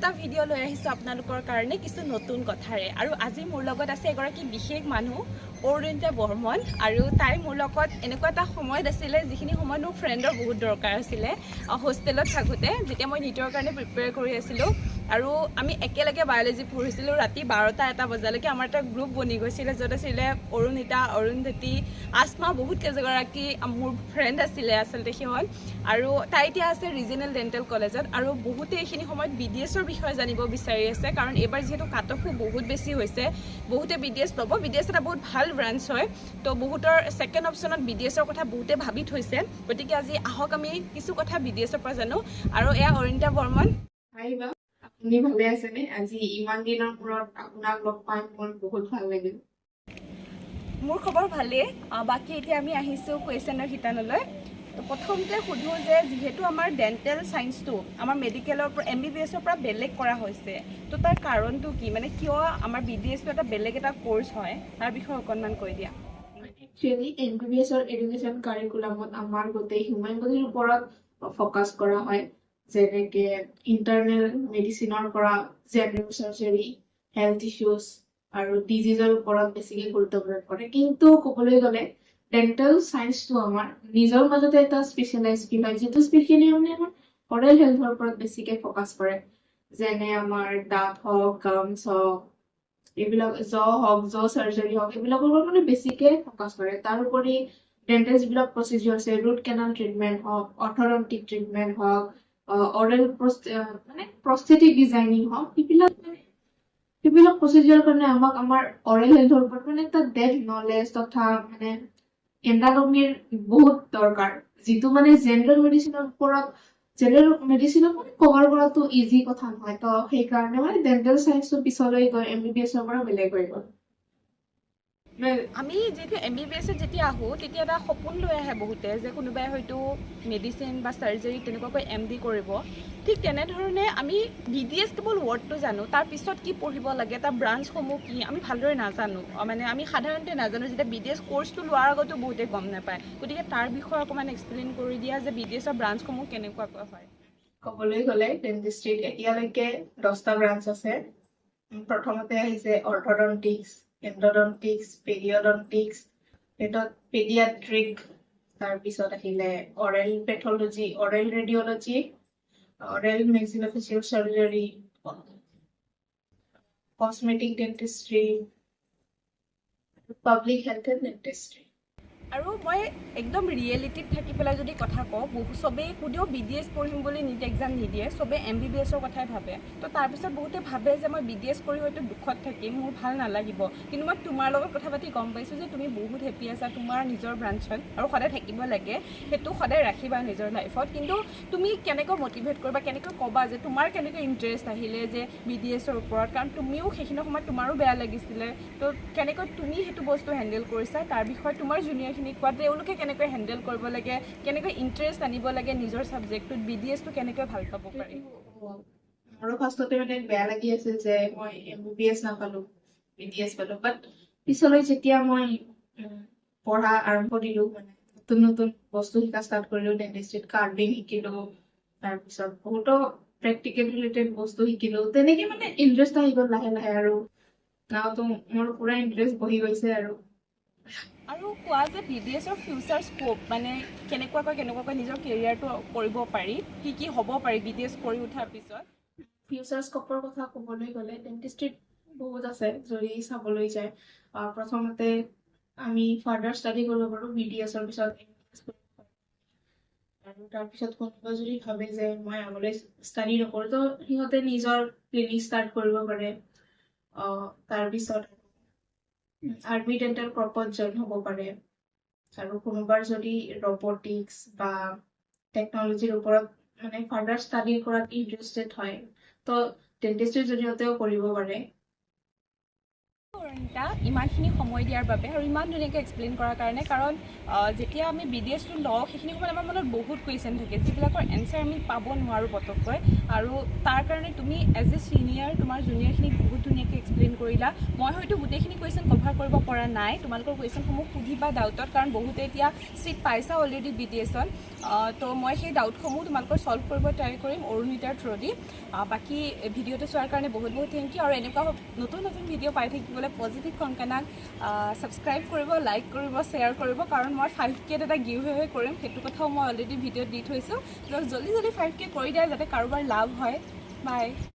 এটা ভিডিঅ' লৈ আহিছোঁ আপোনালোকৰ কাৰণে কিছু নতুন কথাৰে। আৰু আজি মোৰ লগত আছে এগৰাকী বিশেষ মানুহ অৰুণিতা বৰ্মন। আৰু তাই মোৰ লগত এনেকুৱা এটা সময়ত আছিলে যিখিনি সময়ত মোৰ ফ্ৰেণ্ডৰ বহুত দৰকাৰ আছিলে হোষ্টেলত থাকোঁতে, যেতিয়া মই নীটৰ কাৰণে প্ৰিপেয়াৰ কৰি আছিলোঁ। আৰু আমি একেলগে বায়'লজি পঢ়িছিলোঁ। ৰাতি 12টা-1টা বজালৈকে আমাৰ এটা গ্ৰুপ বনি গৈছিলে, য'ত আছিলে অৰুণিতা, অৰুন্ধতী, আসমা, বহুত কেইগৰাকী মোৰ ফ্ৰেণ্ড আছিলে আচলতে সিহঁত। আৰু তাই এতিয়া আছে ৰিজনেল ডেণ্টেল কলেজত। আৰু বহুতে এইখিনি সময়ত BDSৰ বিষয়ে জানিব বিচাৰি আছে, কাৰণ এইবাৰ যিহেতু কাট অফো বহুত বেছি হৈছে, বহুতে BDS ল'ব। BDS এটা বহুত ভাল ব্ৰাঞ্চ হয়, তো বহুতৰ ছেকেণ্ড অপশ্যনত BDSৰ কথা বহুতে ভাবি থৈছে। গতিকে আজি আহক আমি কিছু কথা BDSৰ পৰা জানো। আৰু এয়া অৰুণিতা বৰ্মন। আহিবা, আপুনি ভালে আছেনে? আজি ইমান দিনৰ মূৰত আপোনাক লগ পাই মোৰ বহুত ভাল লাগিল। মোৰ খবৰ ভালেই। বাকী এতিয়া আমি আহিছোঁ কুৱেশ্যনৰ শিতানলৈ। তো প্ৰথমতে সোধোঁ যে যিহেতু আমাৰ ডেণ্টেল ছায়েন্সটো আমাৰ মেডিকেলৰ পৰা MBBSৰ পৰা বেলেগ কৰা হৈছে, তো তাৰ কাৰণটো কি? মানে কিয় আমাৰ BDSটো এটা বেলেগ এটা ক'ৰ্চ হয়, তাৰ বিষয়ে অকণমান কৈ দিয়া। একচুৱেলি MBBSৰ এডুকেশ্যন কাৰিকুলামত আমাৰ গোটেই হিউমেন বডিৰ ওপৰত ফ'কাছ কৰা হয়, যেনেকে ইণ্টাৰনেল মেডিচিনৰ পৰা জেনেৰেল চাৰ্জাৰী, হেল্থ ইছ্যুজ আৰু ডিজিজৰ ওপৰত বেছিকৈ গুৰুত্ব প্ৰদান কৰে। কিন্তু ক'বলৈ গ'লে ডেণ্টেল ছায়েন্সটো আমাৰ নিজৰ মাজতে এটা স্পেচিয়েলাইজ ফিল্ড হয়, যিটো স্পেচিয়েলি মানে আমাৰ অৰেল হেল্থৰ ওপৰত বেছিকৈ ফ'কাছ কৰে। যেনে আমাৰ দাঁত হওক, গামছ হওক, এইবিলাক জ চাৰ্জাৰী হওক, এইবিলাকৰ ওপৰত মানে বেছিকে ফ'কাছ কৰে। তাৰোপৰি ডেণ্টেল যিবিলাক প্ৰচিডিউৰ আছে, ৰুট কেনাল ট্ৰিটমেণ্ট হওক, অৰ্থডন্টিক ট্ৰিটমেণ্ট হওক, অৰেল মানে প্ৰস্থেটিক ডিজাইনিং হওক, সেইবিলাক প্ৰচিডিউৰৰ কাৰণে আমাক আমাৰ অৰেল হেল্থৰ ওপৰত মানে এটা ডেপথ নলেজ তথা মানে এনাটমিৰ বহুত দৰকাৰ, যিটো মানে জেনেৰেল মেডিচিনত মানে কভাৰ কৰাটো ইজি কথা নহয়। তো সেইকাৰণে মানে ডেণ্টেল ছায়েন্সটো পিছলৈ গৈ MBBSৰ পৰা বেলেগ হৈ গ'ল। আমি যিহেতু MBBSত যেতিয়া আহোঁ, তেতিয়া এটা সপোন লৈ আহে বহুতে যে কোনোবাই হয়তো মেডিচিন বা চাৰ্জাৰী তেনেকুৱাকৈ MD কৰিব। ঠিক তেনেধৰণে আমি BDS কেৱল ৱৰ্ডটো জানো, তাৰপিছত কি পঢ়িব লাগে, তাৰ ব্ৰাঞ্চসমূহ কি আমি ভালদৰে নাজানো। মানে আমি সাধাৰণতে নাজানো, যেতিয়া BDS ক'ৰ্চটো লোৱাৰ আগতো বহুতে গম নাপায়। গতিকে তাৰ বিষয়ে অকণমান এক্সপ্লেইন কৰি দিয়া যে BDSৰ ব্ৰাঞ্চসমূহ কেনেকুৱাকৈ হয়। ক'বলৈ গ'লে ডেণ্টিষ্ট্ৰীত এতিয়ালৈকে 10টা ব্ৰাঞ্চ আছে। প্ৰথমতে আহিছে অৰ্থডন্টিক্স, এণ্ডডন্টিক্স, পেৰিয়ডন্টিক্স, পেডিয়াট্ৰিক, তাৰপিছত আহিলে oral pathology, oral radiology, oral maxillofacial surgery, cosmetic dentistry, public health and dentistry. আৰু মই একদম ৰিয়েলিটিত থাকি পেলাই যদি কথা কওঁ, চবেই কোনেও BDS পঢ়িম বুলি নীট এক্সাম নিদিয়ে, চবেই MBBSৰ কথাই ভাবে। তো তাৰপিছত বহুতে ভাবে যে মই BDS কৰি হয়তো দুখত থাকিম, মোৰ ভাল নালাগিব। কিন্তু মই তোমাৰ লগত কথা পাতি গম পাইছোঁ যে তুমি বহুত হেপ্পী আছা তোমাৰ নিজৰ ব্ৰাঞ্চত, আৰু সদায় থাকিব লাগে, সেইটো সদায় ৰাখিবা নিজৰ লাইফত। কিন্তু তুমি কেনেকৈ মটিভেট কৰিবা, কেনেকৈ ক'বা যে তোমাৰ কেনেকৈ ইণ্টাৰেষ্ট আহিলে যে BDSৰ ওপৰত, কাৰণ তুমিও সেইখিনি সময়ত তোমাৰো বেয়া লাগিছিলে। তো কেনেকৈ তুমি সেইটো বস্তু হেণ্ডেল কৰিছা, তাৰ বিষয়ে তোমাৰ জুনিয়ৰখিনি কোৱা, তেওঁলোকে কেনেকৈ হেণ্ডেল কৰিব লাগে, কেনেকৈ ইণ্টাৰেষ্ট আনিব লাগে নিজৰ ছাবজেক্টটোত, BDSটো কেনেকৈ ভাল পাব পাৰি। মোৰো ফাৰ্ষ্টতে মানে বেয়া লাগি আছিল যে মই MBBS নাপালো, BDS পালো। বাট পিছলৈ যেতিয়া মই পঢ়া আৰম্ভ দিলো, মানে নতুন নতুন বস্তু শিকা ষ্টাৰ্ট কৰিলো, ডেণ্টিষ্ট্ৰীত কাৰ্ডিং শিকিলো, তাৰপিছত বহুতো প্ৰেক্টিকেল ৰিলেটেড বস্তু শিকিলো, তেনেকে মানে ইণ্টাৰেষ্ট আহি গ'ল লাহে লাহে। আৰু নাওতো মোৰ পুৰা ইণ্টাৰেষ্ট বহি গৈছে। আৰু কোৱা যে BDSৰ ফিউচাৰ স্ক'প, মানে কেনেকুৱাকৈ নিজৰ কেৰিয়াৰটো কৰিব পাৰি, কি হ'ব পাৰি BDS কৰি উঠাৰ পিছত। ফিউচাৰ স্ক'পৰ কথা ক'বলৈ গ'লে ডেণ্টিষ্ট্ৰীত বহুত আছে যদি চাবলৈ যায়। প্ৰথমতে আমি ফাৰ্ডাৰ ষ্টাডি কৰিব পাৰোঁ BDSৰ পিছত, আৰু তাৰপিছত কোনোবা যদি ভাবে যে মই আগলৈ ষ্টাডি নকৰোঁ, তো সিহঁতে নিজৰ ক্লিনিক ষ্টাৰ্ট কৰিব পাৰে। তাৰপিছত আৰ্মি ডেণ্টেল কৰ্পত জইন হ'ব পাৰে। আৰু কোনোবাৰ যদি ৰবটিক্স বা টেকন'লজিৰ ওপৰত মানে ফাৰ্ডাৰ ষ্টাডি কৰাত ইণ্টাৰেষ্টেড হয়, তো ডেণ্টিষ্ট্ৰীৰ জৰিয়তেও কৰিব পাৰে। অৰুণিতা ইমানখিনি সময় দিয়াৰ বাবে আৰু ইমান ধুনীয়াকৈ এক্সপ্লেইন কৰাৰ কাৰণে কাৰণ যেতিয়া আমি BDSটো লওঁ সেইখিনি সময়ত আমাৰ মনত বহুত কুৱেশ্যন থাকে যিবিলাকৰ এনচাৰ আমি পাব নোৱাৰোঁ পটককৈ আৰু তাৰ কাৰণে তুমি এজ এ ছিনিয়ৰ তোমাৰ জুনিয়ৰখিনিক বহুত ধুনীয়াকৈ এক্সপ্লেইন কৰিলা মই হয়তো গোটেইখিনি কুৱেশ্যন কভাৰ কৰিব পৰা নাই তোমালোকৰ কুৱেশ্যনসমূহ সুধিবা ডাউটত কাৰণ বহুতে এতিয়া চিট পাইছা অলৰেডি BDSত তো মই সেই ডাউটসমূহ তোমালোকৰ ছল্ভ কৰিব ট্ৰাই কৰিম অৰুণিতাৰ থ্ৰুদি বাকী ভিডিঅ'টো চোৱাৰ কাৰণে বহুত বহুত থেংক ইউ আৰু এনেকুৱা নতুন নতুন ভিডিঅ' পাই থাকিবলৈ পজিটিভ কনকানাক ছাবস্ক্ৰাইব কৰিব লাইক কৰিব শ্বেয়াৰ কৰিব কাৰণ মই 5K এটা গিভ এৱে কৰিম সেইটো কথাও মই অলৰেডি ভিডিঅ'ত দি থৈছোঁ জল্দি জল্দি 5K কৰি দিয়া যাতে কাৰোবাৰ লাভ হয় বাই